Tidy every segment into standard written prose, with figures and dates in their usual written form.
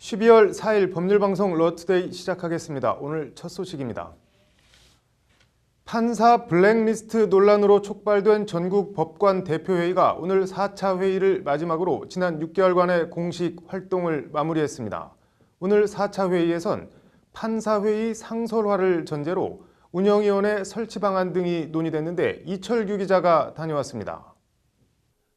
12월 4일 법률방송 러투데이 시작하겠습니다. 오늘 첫 소식입니다. 판사 블랙리스트 논란으로 촉발된 전국 법관 대표회의가 오늘 4차 회의를 마지막으로 지난 6개월간의 공식 활동을 마무리했습니다. 오늘 4차 회의에선 판사회의 상설화를 전제로 운영위원회 설치 방안 등이 논의됐는데 이철규 기자가 다녀왔습니다.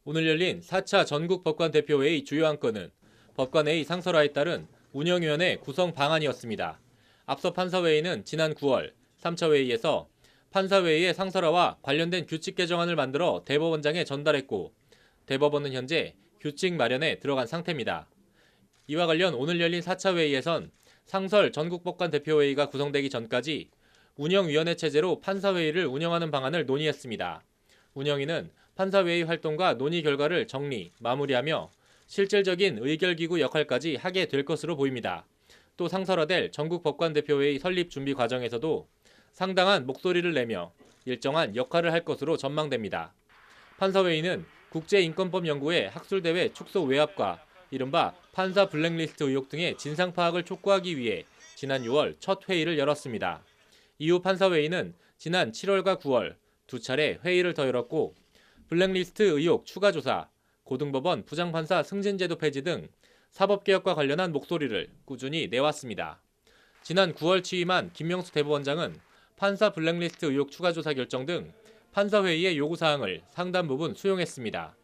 오늘 열린 4차 전국 법관 대표회의 주요 안건은 법관회의 상설화에 따른 운영위원회 구성 방안이었습니다. 앞서 판사회의는 지난 9월 3차 회의에서 판사회의의 상설화와 관련된 규칙 개정안을 만들어 대법원장에 전달했고 대법원은 현재 규칙 마련에 들어간 상태입니다. 이와 관련 오늘 열린 4차 회의에선 상설 전국법관 대표회의가 구성되기 전까지 운영위원회 체제로 판사회의를 운영하는 방안을 논의했습니다. 운영위는 판사회의 활동과 논의 결과를 정리, 마무리하며 실질적인 의결기구 역할까지 하게 될 것으로 보입니다. 또 상설화될 전국법관대표회의 설립 준비 과정에서도 상당한 목소리를 내며 일정한 역할을 할 것으로 전망됩니다. 판사회의는 국제인권법 연구회 학술대회 축소 외압과 이른바 판사 블랙리스트 의혹 등의 진상 파악을 촉구하기 위해 지난 6월 첫 회의를 열었습니다. 이후 판사회의는 지난 7월과 9월 두 차례 회의를 더 열었고 블랙리스트 의혹 추가 조사, 고등법원 부장판사 승진제도 폐지 등 사법개혁과 관련한 목소리를 꾸준히 내왔습니다. 지난 9월 취임한 김명수 대법원장은 판사 블랙리스트 의혹 추가 조사 결정 등 판사회의의 요구사항을 상당 부분 수용했습니다.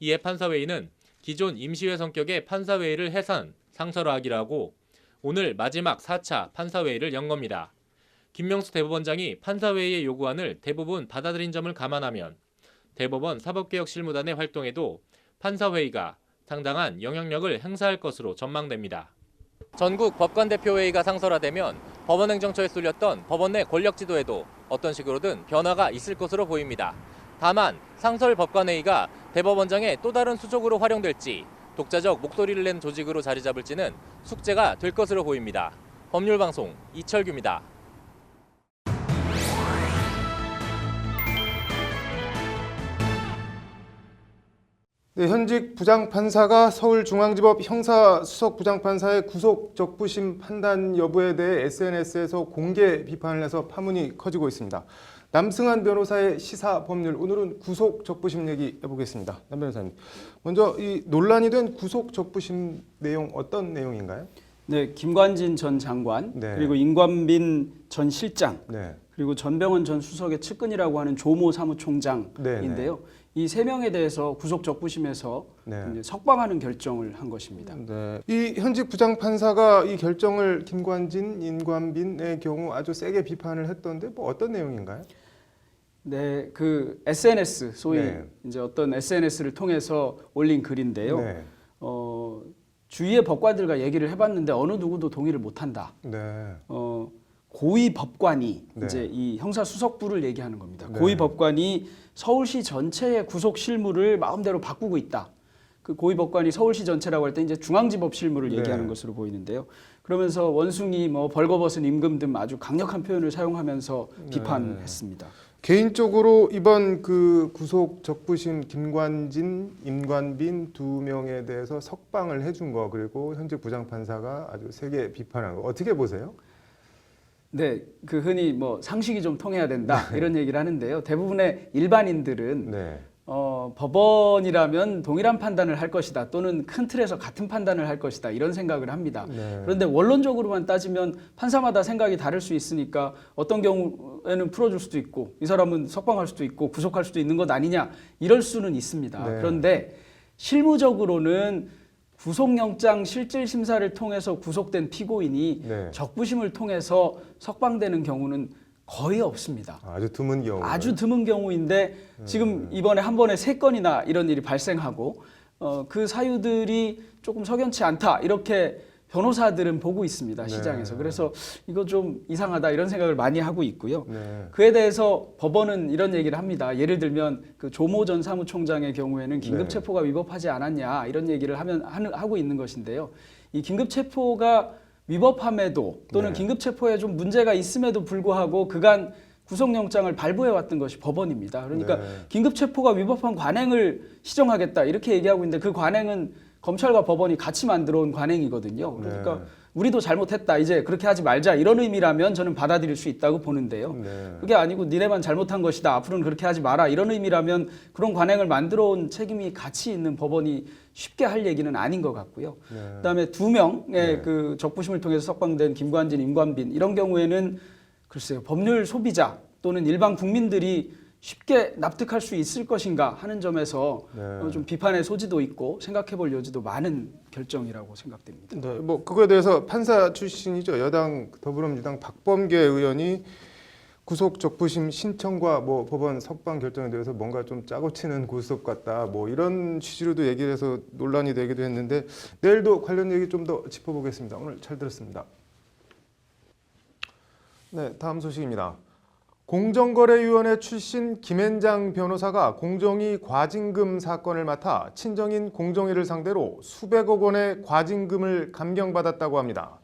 이에 판사회의는 기존 임시회 성격의 판사회의를 해산, 상설화하기로 하고 오늘 마지막 4차 판사회의를 연 겁니다. 김명수 대법원장이 판사회의의 요구안을 대부분 받아들인 점을 감안하면 대법원 사법개혁실무단의 활동에도 판사회의가 상당한 영향력을 행사할 것으로 전망됩니다. 전국 법관대표회의가 상설화되면 법원행정처에 쏠렸던 법원 내 권력지도에도 어떤 식으로든 변화가 있을 것으로 보입니다. 다만 상설 법관회의가 대법원장의 또 다른 수족으로 활용될지 독자적 목소리를 낸 조직으로 자리 잡을지는 숙제가 될 것으로 보입니다. 법률방송 이철규입니다. 네, 현직 부장판사가 서울중앙지법 형사수석부장판사의 구속 적부심 판단 여부에 대해 SNS에서 공개 비판을 해서 파문이 커지고 있습니다. 남승환 변호사의 시사법률, 오늘은 구속 적부심 얘기 해보겠습니다. 남 변호사님, 먼저 이 논란이 된 구속 적부심 내용 어떤 내용인가요? 네, 김관진 전 장관, 네. 그리고 임관빈 전 실장, 네. 그리고 전병헌 전 수석의 측근이라고 하는 조모 사무총장인데요. 이 세 명에 대해서 구속 적부심에서 이제 석방하는 결정을 한 것입니다. 네. 이 현직 부장판사가 이 결정을 김관진, 임관빈의 경우 아주 세게 비판을 했던데 뭐 어떤 내용인가요? 네, 그 SNS 소위 이제 어떤 SNS를 통해서 올린 글인데요. 네. 주위의 법관들과 얘기를 해봤는데 어느 누구도 동의를 못한다. 네. 고위 법관이 네. 이제 이 형사수석부를 얘기하는 겁니다. 네. 고위 법관이 서울시 전체의 구속 실무를 마음대로 바꾸고 있다. 그 고위 법관이 서울시 전체라고 할 때 이제 중앙지법 실무를 얘기하는 것으로 보이는데요. 그러면서 원숭이, 뭐 벌거벗은 임금 등 아주 강력한 표현을 사용하면서 비판했습니다. 개인적으로 이번 그 구속 적부심 김관진, 임관빈 두 명에 대해서 석방을 해준 거, 그리고 현직 부장판사가 아주 세게 비판한 거 어떻게 보세요? 네, 그 흔히 뭐 상식이 좀 통해야 된다 이런 얘기를 하는데요. 대부분의 일반인들은 법원이라면 동일한 판단을 할 것이다, 또는 큰 틀에서 같은 판단을 할 것이다, 이런 생각을 합니다. 그런데 원론적으로만 따지면 판사마다 생각이 다를 수 있으니까 어떤 경우에는 풀어줄 수도 있고 이 사람은 석방할 수도 있고 구속할 수도 있는 것 아니냐, 이럴 수는 있습니다. 그런데 실무적으로는 구속영장 실질심사를 통해서 구속된 피고인이 적부심을 통해서 석방되는 경우는 거의 없습니다. 아주 드문 경우. 아주 드문 경우인데 지금 이번에 한 번에 3건이나 이런 일이 발생하고 그 사유들이 조금 석연치 않다, 이렇게 변호사들은 보고 있습니다, 시장에서. 그래서 이거 좀 이상하다, 이런 생각을 많이 하고 있고요. 그에 대해서 법원은 이런 얘기를 합니다. 예를 들면 그 조모 전 사무총장의 경우에는 긴급체포가 위법하지 않았냐, 이런 얘기를 하고 있는 것인데요. 이 긴급체포가 위법함에도 또는 긴급체포에 좀 문제가 있음에도 불구하고 그간 구속영장을 발부해왔던 것이 법원입니다. 그러니까 긴급체포가 위법한 관행을 시정하겠다, 이렇게 얘기하고 있는데 그 관행은 검찰과 법원이 같이 만들어 온 관행이거든요. 그러니까 네. 우리도 잘못했다. 이제 그렇게 하지 말자. 이런 의미라면 저는 받아들일 수 있다고 보는데요. 네. 그게 아니고 니네만 잘못한 것이다. 앞으로는 그렇게 하지 마라. 이런 의미라면 그런 관행을 만들어 온 책임이 같이 있는 법원이 쉽게 할 얘기는 아닌 것 같고요. 네. 그다음에 2명의 네. 그 적부심을 통해서 석방된 김관진, 임관빈 이런 경우에는 글쎄요. 법률 소비자 또는 일반 국민들이 쉽게 납득할 수 있을 것인가 하는 점에서 네. 좀 비판의 소지도 있고 생각해 볼 여지도 많은 결정이라고 생각됩니다. 네, 뭐 그거에 대해서 판사 출신이죠. 여당 더불어민주당 박범계 의원이 구속 적부심 신청과 뭐 법원 석방 결정에 대해서 뭔가 좀 짜고 치는 고스톱 같다. 뭐 이런 취지로도 얘기를 해서 논란이 되기도 했는데 내일도 관련 얘기 좀 더 짚어보겠습니다. 오늘 잘 들었습니다. 네, 다음 소식입니다. 공정거래위원회 출신 김앤장 변호사가 공정위 과징금 사건을 맡아 친정인 공정위를 상대로 수백억 원의 과징금을 감경받았다고 합니다.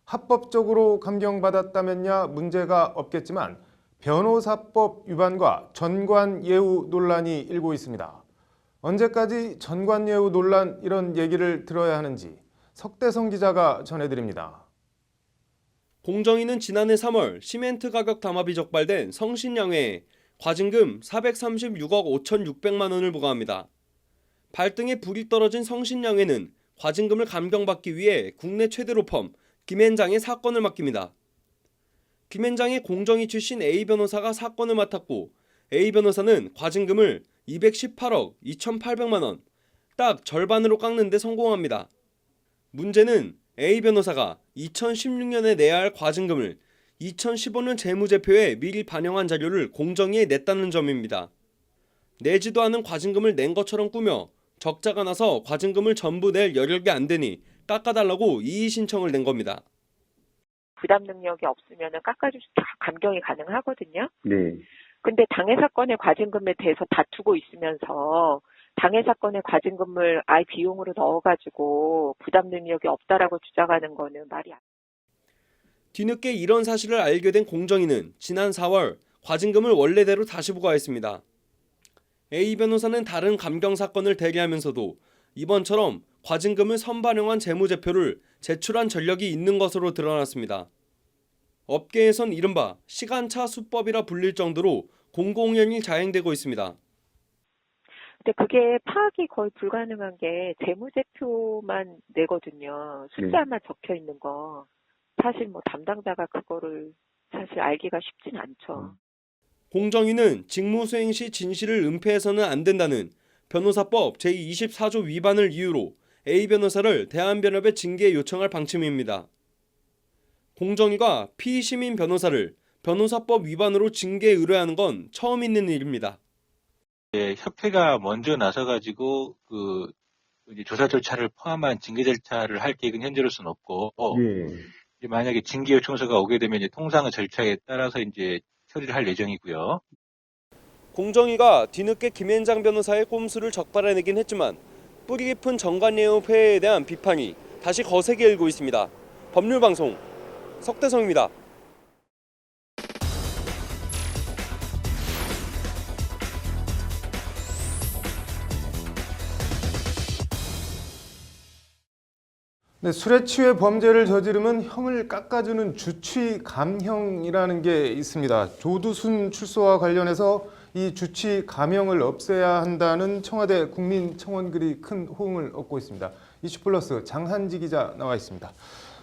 합법적으로 감경받았다면야 문제가 없겠지만 변호사법 위반과 전관예우 논란이 일고 있습니다. 언제까지 전관예우 논란 이런 얘기를 들어야 하는지 석대성 기자가 전해드립니다. 공정위는 지난해 3월 시멘트 가격 담합이 적발된 성신양회에 과징금 436억 5,600만 원을 부과합니다. 발등에 불이 떨어진 성신양회는 과징금을 감경받기 위해 국내 최대 로펌 김앤장의 사건을 맡깁니다. 김앤장의 공정위 출신 A 변호사가 사건을 맡았고 A 변호사는 과징금을 218억 2,800만 원, 딱 절반으로 깎는 데 성공합니다. 문제는 A 변호사가 2016년에 내야 할 과징금을 2015년 재무제표에 미리 반영한 자료를 공정위에 냈다는 점입니다. 내지도 않은 과징금을 낸 것처럼 꾸며 적자가 나서 과징금을 전부 낼 여력이 안 되니 깎아달라고 이의 신청을 낸 겁니다. 부담 능력이 없으면 깎아줄 수 감경이 가능하거든요. 네. 근데 당해 사건의 과징금에 대해서 다투고 있으면서 당해 사건의 과징금을 아예 비용으로 넣어가지고 부담 능력이 없다라고 주장하는 거는 말이 안 돼요. 뒤늦게 이런 사실을 알게 된 공정위는 지난 4월 과징금을 원래대로 다시 부과했습니다. A 변호사는 다른 감경 사건을 대리하면서도 이번처럼 과징금을 선반영한 재무제표를 제출한 전력이 있는 것으로 드러났습니다. 업계에선 이른바 시간차 수법이라 불릴 정도로 공공연히 자행되고 있습니다. 근데 그게 파악이 거의 불가능한 게 재무제표만 내거든요. 숫자만 적혀 있는 거. 사실 뭐 담당자가 그거를 사실 알기가 쉽진 않죠. 공정위는 직무수행 시 진실을 은폐해서는 안 된다는 변호사법 제24조 위반을 이유로 A 변호사를 대한변협에 징계 요청할 방침입니다. 공정위가 피시민 변호사를 변호사법 위반으로 징계 의뢰하는 건 처음 있는 일입니다. 협회가 먼저 나서가지고 이제 조사 절차를 포함한 징계 절차를 할 계획은 현재로서는 없고, 예. 이제 만약에 징계 요청서가 오게 되면 이제 통상의 절차에 따라서 이제 처리를 할 예정이고요. 공정위가 뒤늦게 김앤장 변호사의 꼼수를 적발해내긴 했지만 뿌리 깊은 정관예우 폐해에 대한 비판이 다시 거세게 일고 있습니다. 법률방송 석대성입니다. 네, 술에 취해 범죄를 저지르면 형을 깎아주는 주취 감형이라는 게 있습니다. 조두순 출소와 관련해서 이 주취 감형을 없애야 한다는 청와대 국민청원글이 큰 호응을 얻고 있습니다. 이슈플러스 장한지 기자 나와 있습니다.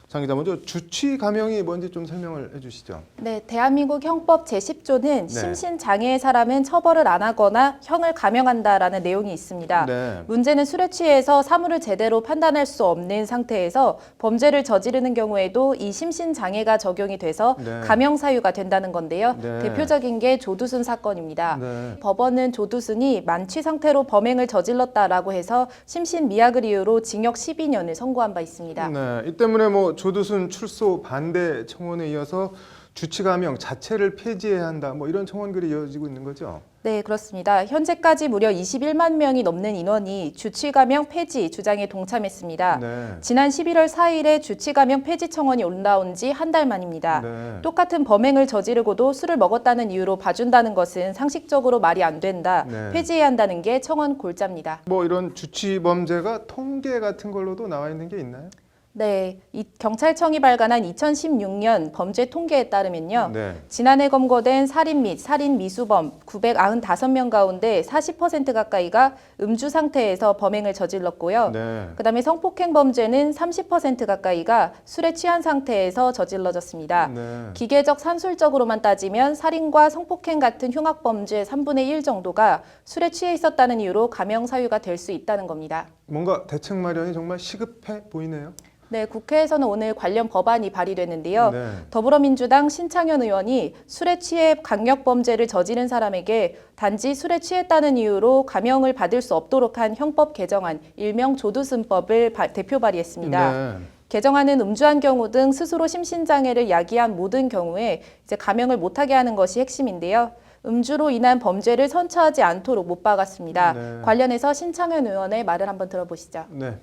장 기자, 먼저 주취 감형이 뭔지 좀 설명을 해주시죠. 네, 대한민국 형법 제10조는 네. 심신장애의 사람은 처벌을 안 하거나 형을 감형한다라는 내용이 있습니다. 네. 문제는 술에 취해서 사물을 제대로 판단할 수 없는 상태에서 범죄를 저지르는 경우에도 이 심신장애가 적용이 돼서 네. 감형 사유가 된다는 건데요. 네. 대표적인 게 조두순 사건입니다. 네. 법원은 조두순이 만취 상태로 범행을 저질렀다라고 해서 심신미약을 이유로 징역 12년을 선고한 바 있습니다. 네, 이 때문에 뭐 조두순 출소 반대 청원에 이어서 주치가명 자체를 폐지해야 한다. 뭐 이런 청원글이 이어지고 있는 거죠. 네, 그렇습니다. 현재까지 무려 21만 명이 넘는 인원이 주치가명 폐지 주장에 동참했습니다. 네. 지난 11월 4일에 주치가명 폐지 청원이 올라온 지 한 달 만입니다. 네. 똑같은 범행을 저지르고도 술을 먹었다는 이유로 봐준다는 것은 상식적으로 말이 안 된다. 네. 폐지해야 한다는 게 청원 골자입니다. 뭐 이런 주치 범죄가 통계 같은 걸로도 나와 있는 게 있나요? 네, 이 경찰청이 발간한 2016년 범죄 통계에 따르면요. 네. 지난해 검거된 살인 및 살인 미수범 995명 가운데 40% 가까이가 음주 상태에서 범행을 저질렀고요. 네. 그다음에 성폭행 범죄는 30% 가까이가 술에 취한 상태에서 저질러졌습니다. 네. 기계적 산술적으로만 따지면 살인과 성폭행 같은 흉악 범죄 3분의 1 정도가 술에 취해 있었다는 이유로 감형 사유가 될 수 있다는 겁니다. 뭔가 대책 마련이 정말 시급해 보이네요. 네, 국회에서는 오늘 관련 법안이 발의됐는데요. 네. 더불어민주당 신창현 의원이 술에 취해 강력범죄를 저지른 사람에게 단지 술에 취했다는 이유로 감형을 받을 수 없도록 한 형법 개정안, 일명 조두순법을 대표 발의했습니다. 네. 개정안은 음주한 경우 등 스스로 심신장애를 야기한 모든 경우에 이제 감형을 못하게 하는 것이 핵심인데요. 음주로 인한 범죄를 선처하지 않도록 못 박았습니다. 네. 관련해서 신창현 의원의 말을 한번 들어보시죠. 네.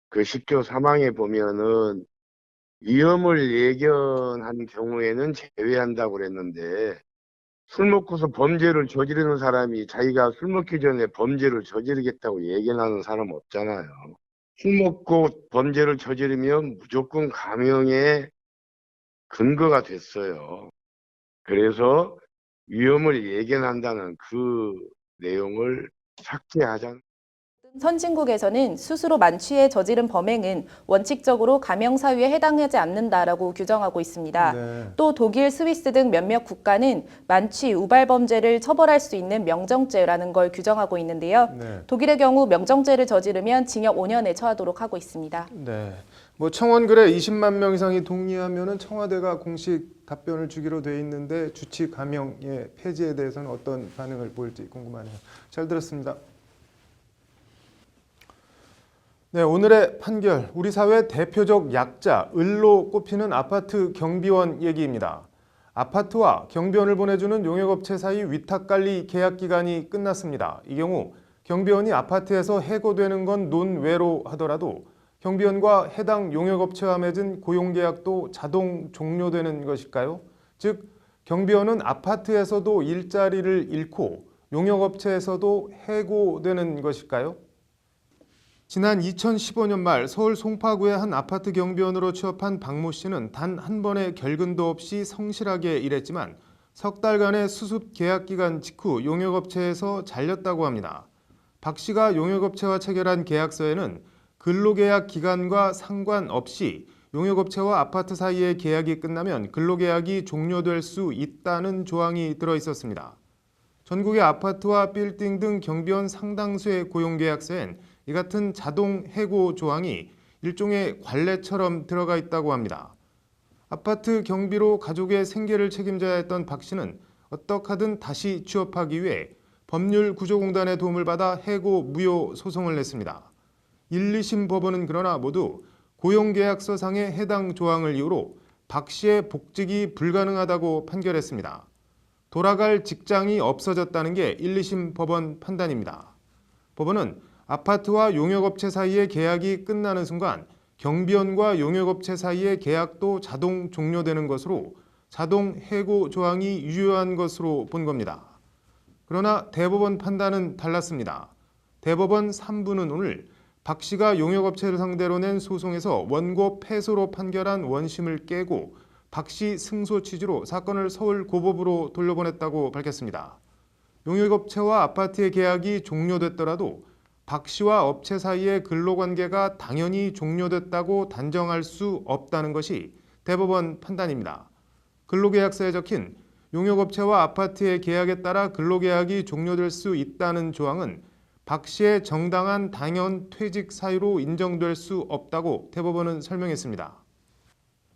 그 10조 3항에 보면은 위험을 예견한 경우에는 제외한다고 그랬는데 술 먹고서 범죄를 저지르는 사람이 자기가 술 먹기 전에 범죄를 저지르겠다고 예견하는 사람 없잖아요. 술 먹고 범죄를 저지르면 무조건 감형의 근거가 됐어요. 그래서 위험을 예견한다는 그 내용을 삭제하자. 선진국에서는 스스로 만취해 저지른 범행은 원칙적으로 감형 사유에 해당하지 않는다라고 규정하고 있습니다. 네. 또 독일, 스위스 등 몇몇 국가는 만취, 우발 범죄를 처벌할 수 있는 명정죄라는 걸 규정하고 있는데요. 네. 독일의 경우 명정죄를 저지르면 징역 5년에 처하도록 하고 있습니다. 네. 뭐 청원글에 20만 명 이상이 동의하면은 청와대가 공식 답변을 주기로 돼 있는데 주치 감형의 폐지에 대해서는 어떤 반응을 보일지 궁금하네요. 잘 들었습니다. 네, 오늘의 판결. 우리 사회 대표적 약자, 을로 꼽히는 아파트 경비원 얘기입니다. 아파트와 경비원을 보내주는 용역업체 사이 위탁관리 계약 기간이 끝났습니다. 이 경우 경비원이 아파트에서 해고되는 건 논외로 하더라도 경비원과 해당 용역업체와 맺은 고용계약도 자동 종료되는 것일까요? 즉, 경비원은 아파트에서도 일자리를 잃고 용역업체에서도 해고되는 것일까요? 지난 2015년 말 서울 송파구의 한 아파트 경비원으로 취업한 박모 씨는 단 한 번의 결근도 없이 성실하게 일했지만 석 달간의 수습 계약 기간 직후 용역업체에서 잘렸다고 합니다. 박 씨가 용역업체와 체결한 계약서에는 근로계약 기간과 상관없이 용역업체와 아파트 사이의 계약이 끝나면 근로계약이 종료될 수 있다는 조항이 들어 있었습니다. 전국의 아파트와 빌딩 등 경비원 상당수의 고용계약서엔 이 같은 자동 해고 조항이 일종의 관례처럼 들어가 있다고 합니다. 아파트 경비로 가족의 생계를 책임져야 했던 박 씨는 어떻게 하든 다시 취업하기 위해 법률구조공단의 도움을 받아 해고 무효 소송을 냈습니다. 1, 2심 법원은 그러나 모두 고용계약서상의 해당 조항을 이유로 박 씨의 복직이 불가능하다고 판결했습니다. 돌아갈 직장이 없어졌다는 게 1, 2심 법원 판단입니다. 법원은 아파트와 용역업체 사이의 계약이 끝나는 순간 경비원과 용역업체 사이의 계약도 자동 종료되는 것으로 자동 해고 조항이 유효한 것으로 본 겁니다. 그러나 대법원 판단은 달랐습니다. 대법원 3부는 오늘 박 씨가 용역업체를 상대로 낸 소송에서 원고 패소로 판결한 원심을 깨고 박 씨 승소 취지로 사건을 서울 고법으로 돌려보냈다고 밝혔습니다. 용역업체와 아파트의 계약이 종료됐더라도 박 씨와 업체 사이의 근로관계가 당연히 종료됐다고 단정할 수 없다는 것이 대법원 판단입니다. 근로계약서에 적힌 용역업체와 아파트의 계약에 따라 근로계약이 종료될 수 있다는 조항은 박 씨의 정당한 당연 퇴직 사유로 인정될 수 없다고 대법원은 설명했습니다.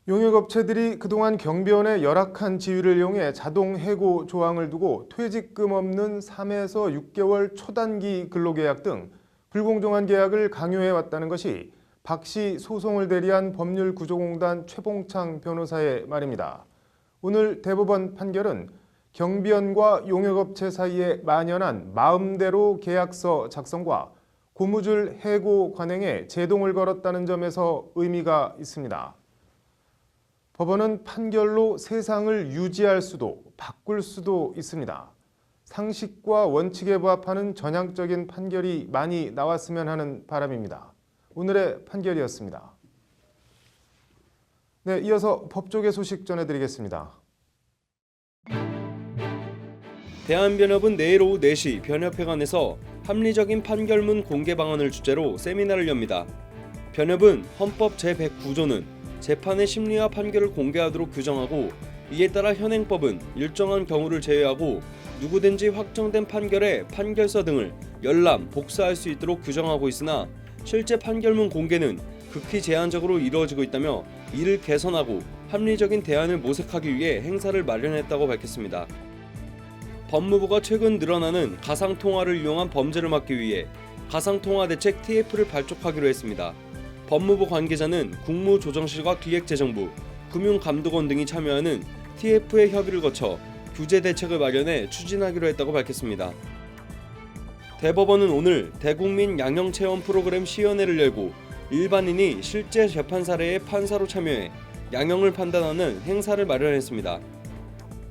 용역업체들이 그동안 경비원의 열악한 지위를 이용해 자동 해고 조항을 두고 퇴직금 없는 3에서 6개월 초단기 근로계약 등 불공정한 계약을 강요해왔다는 것이 박 씨 소송을 대리한 법률구조공단 최봉창 변호사의 말입니다. 오늘 대법원 판결은 경비원과 용역업체 사이에 만연한 마음대로 계약서 작성과 고무줄 해고 관행에 제동을 걸었다는 점에서 의미가 있습니다. 법원은 판결로 세상을 유지할 수도 바꿀 수도 있습니다. 상식과 원칙에 부합하는 전향적인 판결이 많이 나왔으면 하는 바람입니다. 오늘의 판결이었습니다. 네, 이어서 법조계 소식 전해드리겠습니다. 대한변협은 내일 오후 4시 변협회관에서 합리적인 판결문 공개 방안을 주제로 세미나를 엽니다. 변협은 헌법 제109조는 재판의 심리와 판결을 공개하도록 규정하고 이에 따라 현행법은 일정한 경우를 제외하고 누구든지 확정된 판결에 판결서 등을 열람, 복사할 수 있도록 규정하고 있으나 실제 판결문 공개는 극히 제한적으로 이루어지고 있다며 이를 개선하고 합리적인 대안을 모색하기 위해 행사를 마련했다고 밝혔습니다. 법무부가 최근 늘어나는 가상통화를 이용한 범죄를 막기 위해 가상통화대책 TF를 발족하기로 했습니다. 법무부 관계자는 국무조정실과 기획재정부, 금융감독원 등이 참여하는 TF의 협의를 거쳐 규제 대책을 마련해 추진하기로 했다고 밝혔습니다. 대법원은 오늘 대국민 양형체험 프로그램 시연회를 열고 일반인이 실제 재판 사례에 판사로 참여해 양형을 판단하는 행사를 마련했습니다.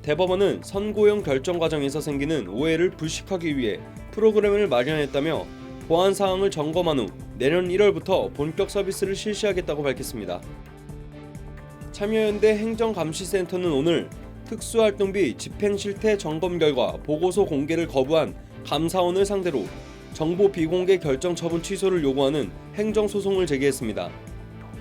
대법원은 선고형 결정 과정에서 생기는 오해를 불식하기 위해 프로그램을 마련했다며 보안 사항을 점검한 후 내년 1월부터 본격 서비스를 실시하겠다고 밝혔습니다. 참여연대 행정감시센터는 오늘 특수활동비 집행실태 점검 결과 보고서 공개를 거부한 감사원을 상대로 정보 비공개 결정 처분 취소를 요구하는 행정소송을 제기했습니다.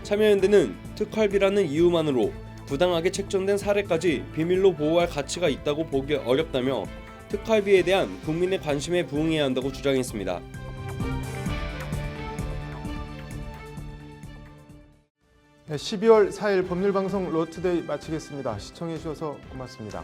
참여연대는 특활비라는 이유만으로 부당하게 책정된 사례까지 비밀로 보호할 가치가 있다고 보기 어렵다며 특활비에 대한 국민의 관심에 부응해야 한다고 주장했습니다. 네, 12월 4일 법률방송 로투데이 마치겠습니다. 시청해 주셔서 고맙습니다.